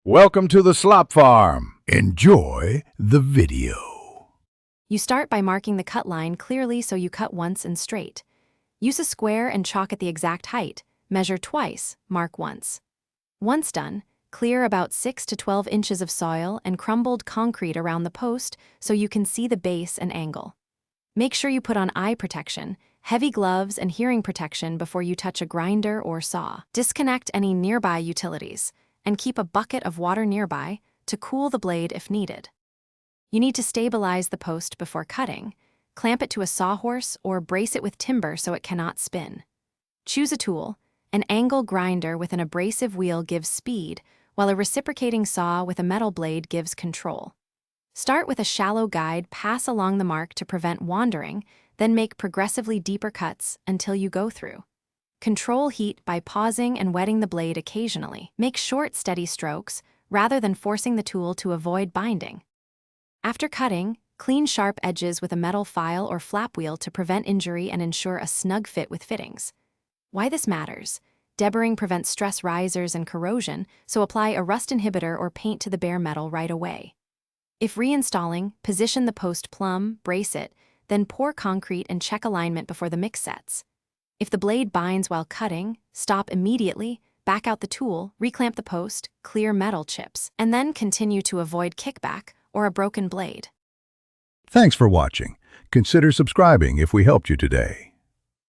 Welcome to the Slop Farm. Enjoy the video. You start by marking the cut line clearly so you cut once and straight. Use a square and chalk at the exact height. Measure twice, mark once. Once done, clear about 6 to 12 inches of soil and crumbled concrete around the post so you can see the base and angle. Make sure you put on eye protection, heavy gloves, and hearing protection before you touch a grinder or saw. Disconnect any nearby utilities, and keep a bucket of water nearby to cool the blade if needed. You need to stabilize the post before cutting. Clamp it to a sawhorse or brace it with timber so it cannot spin. Choose a tool. An angle grinder with an abrasive wheel gives speed, while a reciprocating saw with a metal blade gives control. Start with a shallow guide, pass along the mark to prevent wandering, then make progressively deeper cuts until you go through. Control heat by pausing and wetting the blade occasionally. Make short, steady strokes, rather than forcing the tool to avoid binding. After cutting, clean sharp edges with a metal file or flap wheel to prevent injury and ensure a snug fit with fittings. Why this matters: deburring prevents stress risers and corrosion, so apply a rust inhibitor or paint to the bare metal right away. If reinstalling, position the post plumb, brace it, then pour concrete and check alignment before the mix sets. If the blade binds while cutting, stop immediately, back out the tool, reclamp the post, clear metal chips, and then continue to avoid kickback or a broken blade. Thanks for watching. Consider subscribing if we helped you today.